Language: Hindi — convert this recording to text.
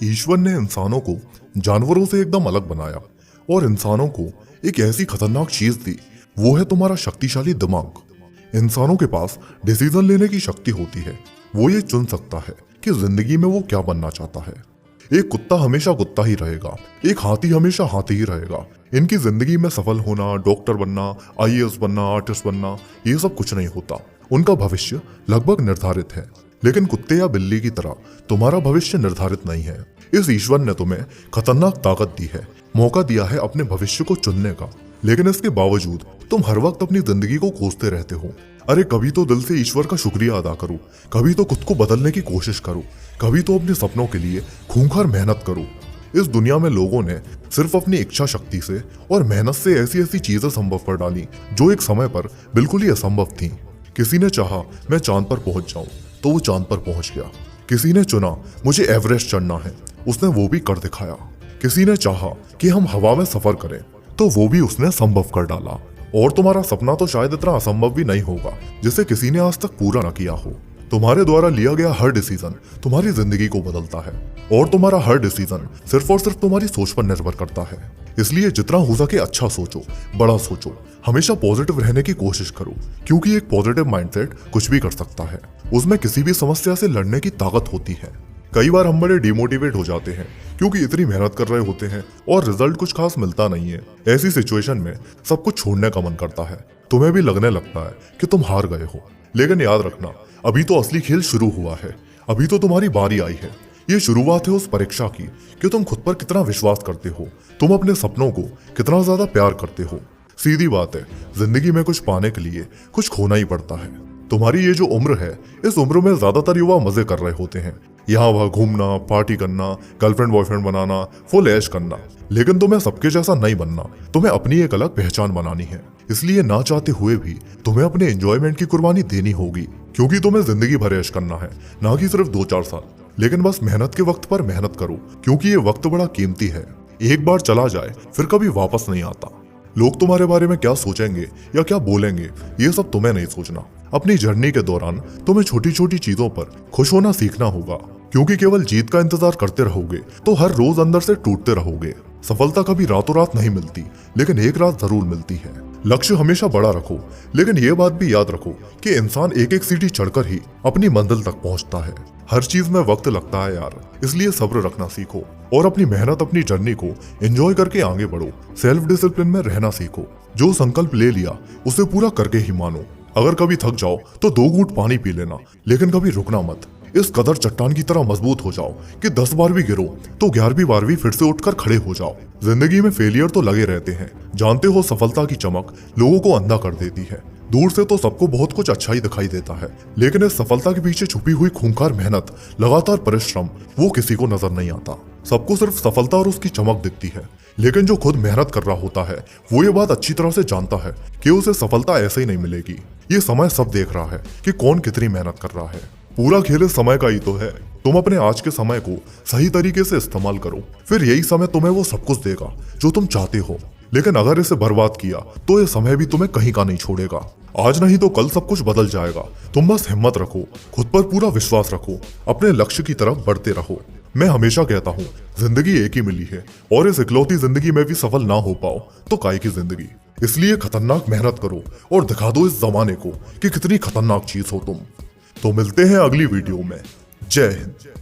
ईश्वर ने इंसानों को जानवरों से एकदम अलग बनाया और इंसानों को एक ऐसी खतरनाक चीज दी, वो है तुम्हारा शक्तिशाली दिमाग। इंसानों के पास डिसीजन लेने की शक्ति होती है। वो ये चुन सकता है कि जिंदगी में वो क्या बनना चाहता है। एक कुत्ता हमेशा कुत्ता ही रहेगा, एक हाथी हमेशा हाथी ही रहेगा। इनकी जिंदगी में सफल होना, डॉक्टर बनना, आईएएस बनना, आर्टिस्ट बनना, ये सब कुछ नहीं होता। उनका भविष्य लगभग निर्धारित है, लेकिन कुत्ते या बिल्ली की तरह तुम्हारा भविष्य निर्धारित नहीं है। इस ईश्वर ने तुम्हें खतरनाक ताकत दी है, मौका दिया है अपने भविष्य को चुनने का, लेकिन इसके बावजूद तुम हर वक्त अपनी जिंदगी को कोसते रहते हो। अरे कभी तो दिल से ईश्वर का शुक्रिया अदा करो, कभी तो खुद को बदलने की कोशिश करो, कभी तो अपने सपनों के लिए खूंखार मेहनत करो। इस दुनिया में लोगों ने सिर्फ अपनी इच्छा शक्ति से और मेहनत से ऐसी ऐसी चीजें संभव कर डाली जो एक समय पर बिल्कुल ही असंभव थी। किसी ने चाहा मैं चांद पर पहुंच जाऊं तो वो चांद पर पहुंच गया। किसी ने चुना मुझे एवरेस्ट चढ़ना है, उसने वो भी कर दिखाया। किसी ने चाहा कि हम हवा में सफर करें तो वो भी उसने संभव कर डाला। और तुम्हारा सपना तो शायद इतना असंभव भी नहीं होगा जिसे किसी ने आज तक पूरा न किया हो। तुम्हारे द्वारा लिया गया हर डिसीजन तुम्हारी जिंदगी को बदलता है, और तुम्हारा हर डिसीजन सिर्फ और सिर्फ तुम्हारी सोच पर निर्भर करता है। इसलिए जितना हो सके अच्छा सोचो, बड़ा सोचो, हमेशा पॉजिटिव रहने की कोशिश करो, क्योंकि एक पॉजिटिव माइंडसेट कुछ भी कर सकता है। उसमें किसी भी समस्या से लड़ने की ताकत होती है। कई बार हम बड़े डिमोटिवेट हो जाते हैं क्योंकि इतनी मेहनत कर रहे होते हैं और रिजल्ट कुछ खास मिलता नहीं है। ऐसी सिचुएशन में सब कुछ छोड़ने का मन करता है। तुम्हें भी लगने लगता है कि तुम हार गए हो, लेकिन याद रखना, अभी तो असली खेल शुरू हुआ है। अभी तो तुम्हारी बारी आई है। ये शुरुआत है उस परीक्षा की कि तुम खुद पर कितना विश्वास करते हो, तुम अपने सपनों को कितना ज्यादा प्यार करते हो। सीधी बात है, जिंदगी में कुछ पाने के लिए कुछ खोना ही पड़ता है। तुम्हारी ये जो उम्र है, इस उम्र में ज्यादातर युवा मजे कर रहे होते हैं, यहाँ वहाँ घूमना, पार्टी करना, गर्लफ्रेंड बॉयफ्रेंड बनाना, फुल ऐश करना। लेकिन तुम्हें सबके जैसा नहीं बनना, तुम्हें अपनी एक अलग पहचान बनानी है। इसलिए ना चाहते हुए भी तुम्हें अपने एंजॉयमेंट की कुर्बानी देनी होगी, क्योंकि तुम्हें जिंदगी भर ऐश करना है, ना कि सिर्फ 2-4 साल। लेकिन बस मेहनत के वक्त पर मेहनत करो, क्योंकि ये वक्त बड़ा कीमती है। एक बार चला जाए फिर कभी वापस नहीं आता। लोग तुम्हारे बारे में क्या सोचेंगे या क्या बोलेंगे, ये सब तुम्हें नहीं सोचना। अपनी जर्नी के दौरान तुम्हें छोटी छोटी चीजों पर खुश होना सीखना होगा, क्योंकि केवल जीत का इंतजार करते रहोगे तो हर रोज अंदर से टूटते रहोगे। सफलता कभी रातों रात नहीं मिलती, लेकिन एक रात जरूर मिलती है। लक्ष्य हमेशा बड़ा रखो, लेकिन ये बात भी याद रखो कि इंसान एक एक सीढ़ी चढ़कर ही अपनी मंजिल तक पहुंचता है। हर चीज में वक्त लगता है यार, इसलिए सब्र रखना सीखो और अपनी मेहनत, अपनी जर्नी को एंजॉय करके आगे बढ़ो। सेल्फ डिसिप्लिन में रहना सीखो। जो संकल्प ले लिया उसे पूरा करके ही मानो। अगर कभी थक जाओ तो 2 घूंट पानी पी लेना, लेकिन कभी रुकना मत। इस कदर चट्टान की तरह मजबूत हो जाओ कि 10 बार भी गिरो तो 11वीं बार भी फिर से उठकर खड़े हो जाओ। जिंदगी में फेलियर तो लगे रहते हैं, जानते हो सफलता की चमक लोगों को अंधा कर देती है। दूर से तो सबको बहुत कुछ अच्छा ही दिखाई देता है, लेकिन इस सफलता के पीछे छुपी हुई खूंखार मेहनत, लगातार परिश्रम, वो किसी को नजर नहीं आता। सबको सिर्फ सफलता और उसकी चमक दिखती है, लेकिन जो खुद मेहनत कर रहा होता है वो ये बात अच्छी तरह से जानता है कि उसे सफलता ऐसे ही नहीं मिलेगी। ये समय सब देख रहा है कि कौन कितनी मेहनत कर रहा है। पूरा खेल इस समय का ही तो है। तुम अपने आज के समय को सही तरीके से इस्तेमाल करो, फिर यही समय तुम्हें वो सब कुछ देगा जो तुम चाहते हो। लेकिन अगर इसे बर्बाद किया तो ये समय भी तुम्हें कहीं का नहीं छोड़ेगा। आज नहीं तो कल सब कुछ बदल जाएगा। तुम बस हिम्मत रखो, खुद पर पूरा विश्वास रखो, अपने लक्ष्य की तरफ बढ़ते रहो। मैं हमेशा कहता हूँ, जिंदगी एक ही मिली है और इस इकलौती जिंदगी में भी सफल ना हो पाओ तो काय की जिंदगी। इसलिए खतरनाक मेहनत करो और दिखा दो इस जमाने को कि कितनी खतरनाक चीज हो तुम। तो मिलते हैं अगली वीडियो में। जय हिंद।